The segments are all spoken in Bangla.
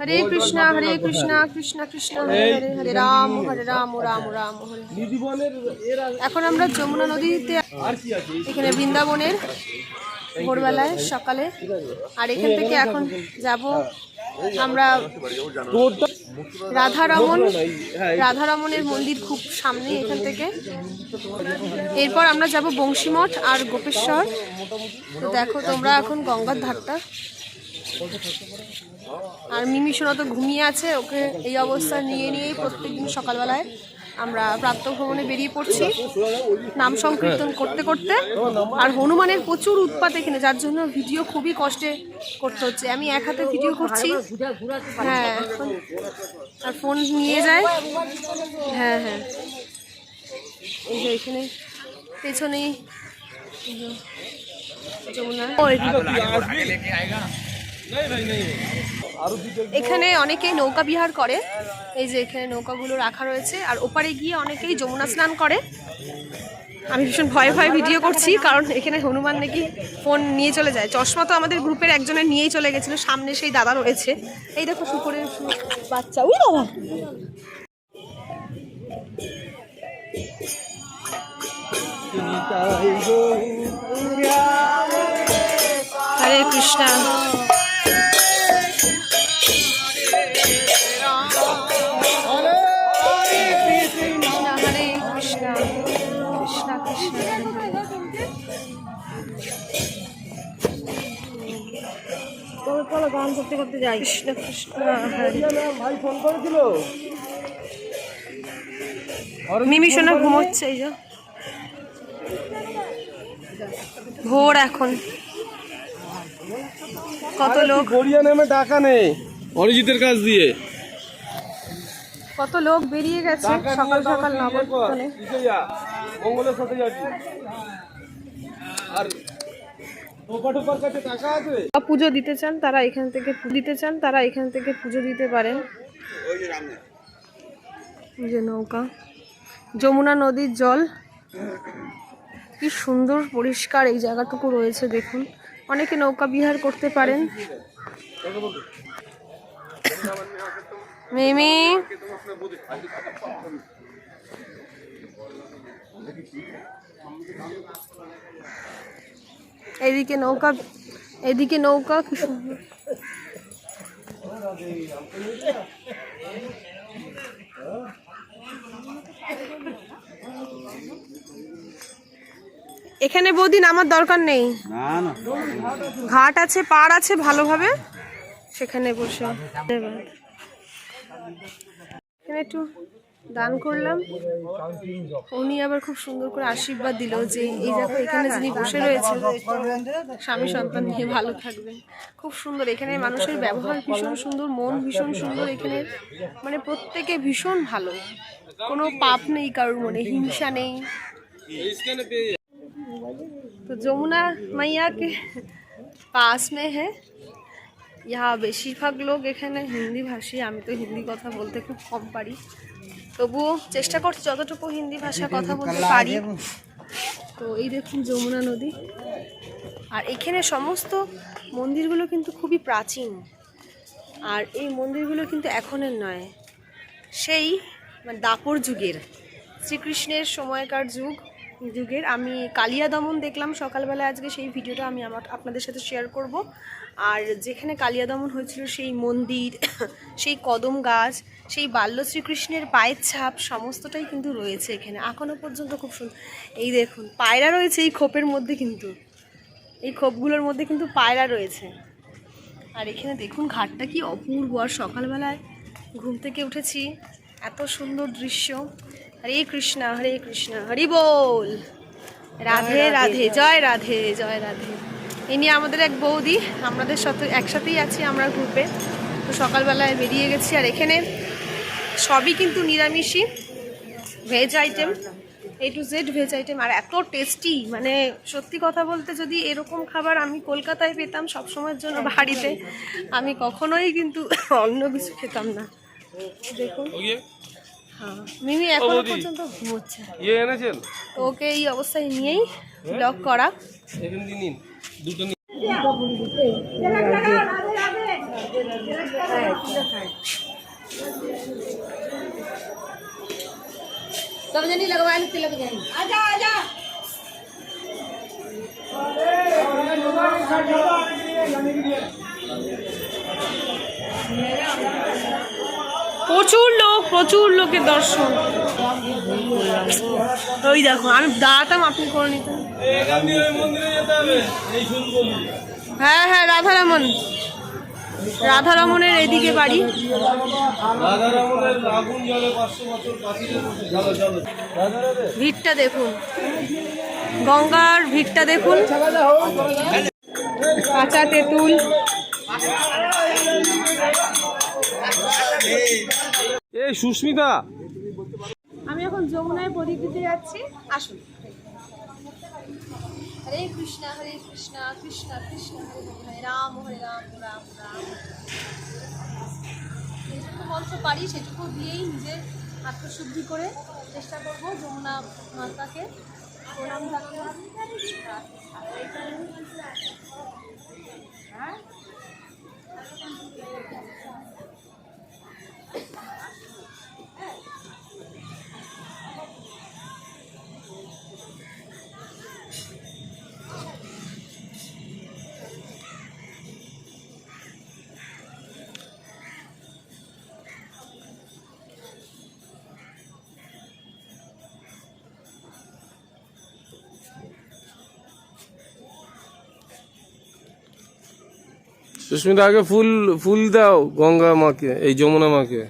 हरे कृष्णा कृष्ण कृष्ण हरे हरे हरे राम राम राम हरे। এখন আমরা যমুনা নদীতে এখানে বৃন্দাবনের ভোরবেলায় সকালে, আর এখান থেকে এখন যাব আমরা রাধারমণের মন্দির খুব সামনে এখান থেকে। এরপর আমরা যাব বংশীমঠ আর গোপেশ্বর। তো দেখো তোমরা এখন গঙ্গার ধারটা, আর মিমি সোনা তো ঘুমিয়ে আছে, ওকে এই অবস্থা নিয়েই প্রত্যেকদিন সকালবেলায় আমরা প্রাতঃভ্রমণে বেরিয়ে পড়ছি নাম সংকীর্তন করতে করতে। আর হনুমানের প্রচুর উৎপাত এখানে, যার জন্য ভিডিও খুবই কষ্টে করতে হচ্ছে। আমি এক হাতে ভিডিও করছি, হ্যাঁ, আর ফোন নিয়ে যায়। হ্যাঁ হ্যাঁ, এই যে এখানে পেছনেই যমুনা। এখানে অনেকেই নৌকা বিহার করে, এই যে এখানে নৌকাগুলো রাখা রয়েছে, আর ওপারে গিয়ে অনেকেই যমুনা স্নান করে। আমি ভীষণ ভয়ে ভিডিও করছি, কারণ এখানে হনুমান নাকি ফোন নিয়ে চলে যায়। চশমা তো আমাদের গ্রুপের একজনের নিয়েই চলে গেছিল, সামনে সেই দাদা রয়েছে। এই দেখো শুকুরের বাচ্চা, উই বাবা। হরে কৃষ্ণ গান করতে করতে যাই। কৃষ্ণ কৃষ্ণ ভাই ফোন করেছিল, মিমি সোনা ঘুমোচ্ছে। এই যে ভোর এখন, কত লোক গড়িয়া নেমে ডাকা নেই অরিজিতের কাছ দিয়ে, কত লোক বেরিয়ে গেছে সকাল সকাল নবদ্বীপে। মঙ্গলের সাথে যাচ্ছি, আর পুজো দিতে চান তারা এখান থেকে পুজো দিতে পারেন। যে নৌকা, যমুনা নদীর জল কি সুন্দর পরিষ্কার এই জায়গাটুকু রয়েছে, দেখুন। অনেকে নৌকা বিহার করতে পারেন। মিমি এদিকে নৌকা কি সুন্দর। এখানে বৌদি নামার দরকার নেই, ঘাট আছে, পাড় আছে ভালোভাবে, সেখানে বসে এখানে একটু দান করলাম। উনি আবার খুব সুন্দর করে আশীর্বাদ দিল যে এই দেখো এখানে যিনি বসে রয়েছে স্বামী সন্তান নিয়ে ভালো থাকবেন। খুব সুন্দর, এখানে মানুষের ব্যবহার ভীষণ সুন্দর, মন ভীষণ সুন্দর। এখানে মানে প্রত্যেকে ভীষণ ভালো, কোনো পাপ নেই কারোর মনে, হিংসা নেই। তো যমুনা মাইয়া কে পাস মে হ্যাঁ, ইহা বেশিরভাগ লোক এখানে হিন্দি ভাষী। আমি তো হিন্দি কথা বলতে খুব কম পারি, তবুও চেষ্টা করছি যতটুকু হিন্দি ভাষা কথা বলতে পারি। তো এই দেখুন যমুনা নদী, আর এখানে সমস্ত মন্দিরগুলো কিন্তু খুবই প্রাচীন। আর এই মন্দিরগুলো কিন্তু এখনের নয়, সেই মানে দাপর যুগের, শ্রীকৃষ্ণের সময়কার যুগের। আমি কালিয়া দমন দেখলাম সকালবেলা আজকে, সেই ভিডিওটা আমি আপনাদের সাথে শেয়ার করব। আর যেখানে কালিয়া দমন হয়েছিল সেই মন্দির, সেই কদম গাছ, সেই বাল্য শ্রীকৃষ্ণের পায়ের ছাপ সমস্তটাই কিন্তু রয়েছে এখানে এখনও পর্যন্ত। খুব সুন্দর, এই দেখুন পায়রা রয়েছে এই খোপের মধ্যে, কিন্তু এই খোপগুলোর মধ্যে কিন্তু পায়রা রয়েছে। আর এখানে দেখুন ঘাটটা কি অপূর্ব, আর সকালবেলায় ঘুম থেকে উঠেছি, এত সুন্দর দৃশ্য। হরে কৃষ্ণ হরি বল, রাধে রাধে, জয় রাধে জয় রাধে। ইনি আমাদের এক বৌদি, আমাদের সাথে একসাথেই আছি আমরা গ্রুপে। তো সকালবেলায় বেরিয়ে গেছি, আর এখানে সবই কিন্তু নিরামিষই, veg item, A to Z veg item, আর এত টেস্টি। মানে সত্যি কথা বলতে, যদি এরকম খাবার আমি কলকাতায় পেতাম সবসময়ের জন্য বাড়িতে, আমি কখনোই কিন্তু অন্য কিছু খেতাম না। দেখুন হ্যাঁ, মিমি এখনো পর্যন্ত ঘুমোচ্ছে। ওকে এই অবস্থায় নিয়েই ব্লগ করা। सब जनी लगवाए तिलक जनी आजा आजा। প্রচুর লোকের দর্শন। ওই দেখো আমি দাঁড়াতাম, আপনি করে নিতেন। হ্যাঁ হ্যাঁ, রাধারমনের এদিকে বাড়ি। ভিড়টা দেখুন, গঙ্গার ভিড়টা দেখুন। কাঁচা তেঁতুল, এই সুস্মিতা, আমি এখন যমুনায় প্রদীপ দিতে যাচ্ছি, আসুন। হরে কৃষ্ণ কৃষ্ণ কৃষ্ণ হরে হরে, রাম রাম রাম। যেটুকু মন্ত্র পারি সেটুকু দিয়েই নিজের আত্মশুদ্ধি করে চেষ্টা করবো যমুনা মাতাকে প্রণাম জানাতে। সুস্মিতা আগে ফুল দাও গঙ্গা মাকে, এই যমুনা মাকে।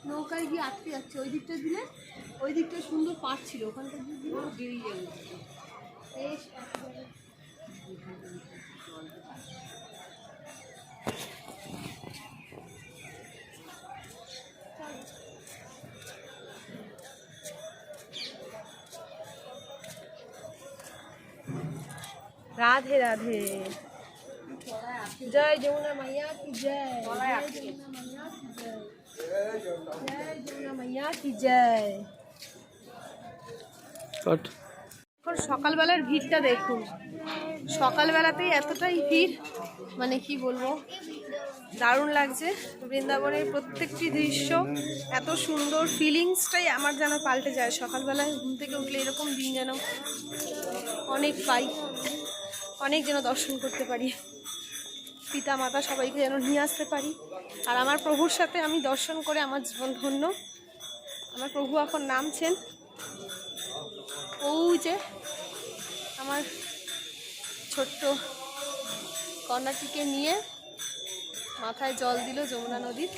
নৌকায় গিয়ে আটকে যাচ্ছে, ওই দিকটা দিলে ওই দিকটা সুন্দর পাট ছিল, ওখানটা দিয়ে দিলে বেরিয়ে যাবে। राधे राधे, जय जमुना मैया की जय, जय जमुना मैया की जय। এখন সকালবেলার ভিড়টা দেখুন, সকালবেলাতেই এতটাই ভিড়, মানে কি বলবো, দারুণ লাগছে। বৃন্দাবনের প্রত্যেকটি দৃশ্য এত সুন্দর, ফিলিংসটাই আমার যেন পাল্টে যায়। সকালবেলায় ঘুম থেকে উঠলে এরকম দিন যেন অনেক পাই, অনেক যেন দর্শন করতে পারি, পিতা মাতা সবাইকে যেন নিয়ে আসতে পারি। আর আমার প্রভুর সাথে আমি দর্শন করে আমার জীবন ধন্য। আমার প্রভু এখন নামছেন, ওই যে আমার ছোট্ট কন্যাটিকে নিয়ে মাথায় জল দিল যমুনা নদীর।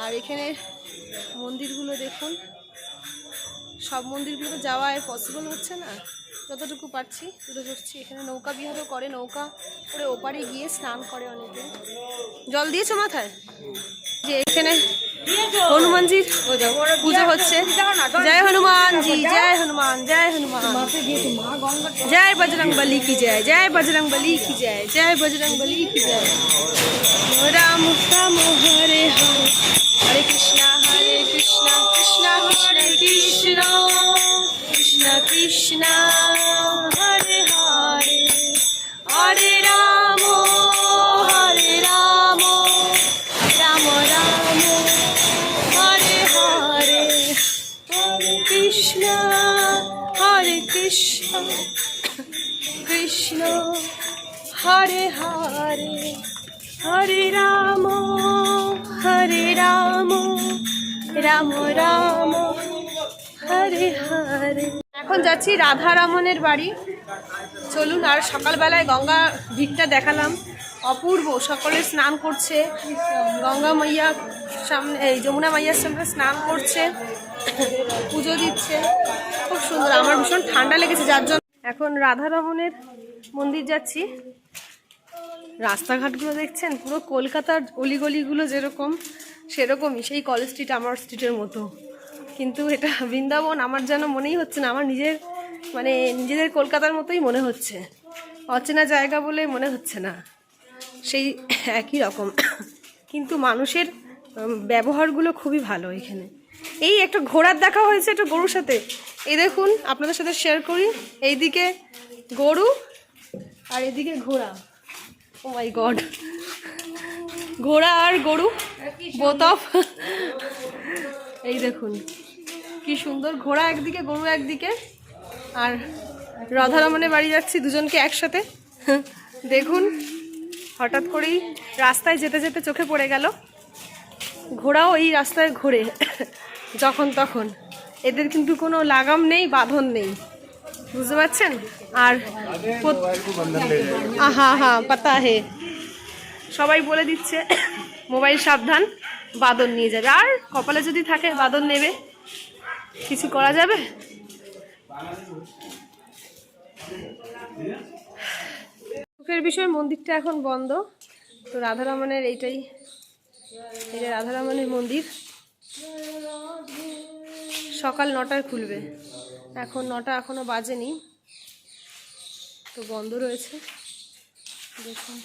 আর এখানে মন্দিরগুলো দেখুন, সব মন্দিরগুলো যাওয়া পসিবল হচ্ছে না, যতটুকু পারছি তুলে ধরছি। এখানে নৌকা বিহারও করে, নৌকা করে ওপারে গিয়ে স্নান করে অনেকে। জল দিয়েছো মাথায়? যে এখানে হনুমানজির পুজো হচ্ছে। জয় হনুমানজি, জয় হনুমান, জয় হনুমান, জয় বজরং বলি কি জয়, জয় বজরং বলি কি জয়, জয় বজরং বলি কি জয়। রাম রাম হরে হরে, হরে কৃষ্ণ কৃষ্ণ হরে কৃষ্ণ, কৃষ্ণ কৃষ্ণ হরে হরে, হরে রাম রাম রাম হরে হরে, হরে কৃষ্ণ কৃষ্ণ হরে হরে, হরে রাম রাম রাম হরে হরে। এখন যাচ্ছি রাধারমণের বাড়ি, চলুন। আর সকালবেলায় গঙ্গা ভিড়টা দেখালাম, অপূর্ব। সকলে স্নান করছে, গঙ্গা মাইয়া সামনে, এই যমুনা মাইয়ার সামনে স্নান করছে। পুজো দিচ্ছে, খুব সুন্দর। আমার ভীষণ ঠান্ডা লেগেছে, যার জন্য এখন রাধারমণের মন্দির যাচ্ছি। রাস্তাঘাটগুলো দেখছেন, পুরো কলকাতার অলিগলিগুলো যেরকম সেরকমই, সেই কলেজ স্ট্রিট আমার স্ট্রিটের মতো। কিন্তু এটা বৃন্দাবন আমার যেন মনেই হচ্ছে না, আমার নিজেদের কলকাতার মতোই মনে হচ্ছে, অচেনা জায়গা বলে মনে হচ্ছে না, সেই একই রকম। কিন্তু মানুষের ব্যবহারগুলো খুবই ভালো এখানে। এই একটা ঘোড়ার দেখা হয়েছে, একটা গরুর সাথে। এই দেখুন, আপনাদের সাথে শেয়ার করি, এইদিকে গরু আর এদিকে ঘোড়া। ও মাই গড, ঘোড়া আর গরু বোথ অফ। এই দেখুন কি সুন্দর, ঘোড়া একদিকে গরু একদিকে। আর রাধারমণের বাড়ি যাচ্ছি দুজনকে একসাথে। দেখুন, হঠাৎ করেই রাস্তায় যেতে যেতে চোখে পড়ে গেল, ঘোড়াও এই রাস্তায় ঘোরে যখন তখন। এদের কিন্তু কোনো লাগাম নেই, বাঁধন নেই, বুঝতে পারছেন? আর হা হা পাতা হে, সবাই বলে দিচ্ছে মোবাইল সাবধান, বাঁধন নিয়ে যাবে। আর কপালে যদি থাকে বাঁধন নেবে, কিছু করা যাবে? সুখের বিষয় মন্দিরটা এখন বন্ধ। তো রাধারমণের এটা রাধারমণের মন্দির সকাল 9টায় খুলবে, এখন 9টা এখনো বাজেনি, তো বন্ধ রয়েছে। দেখুন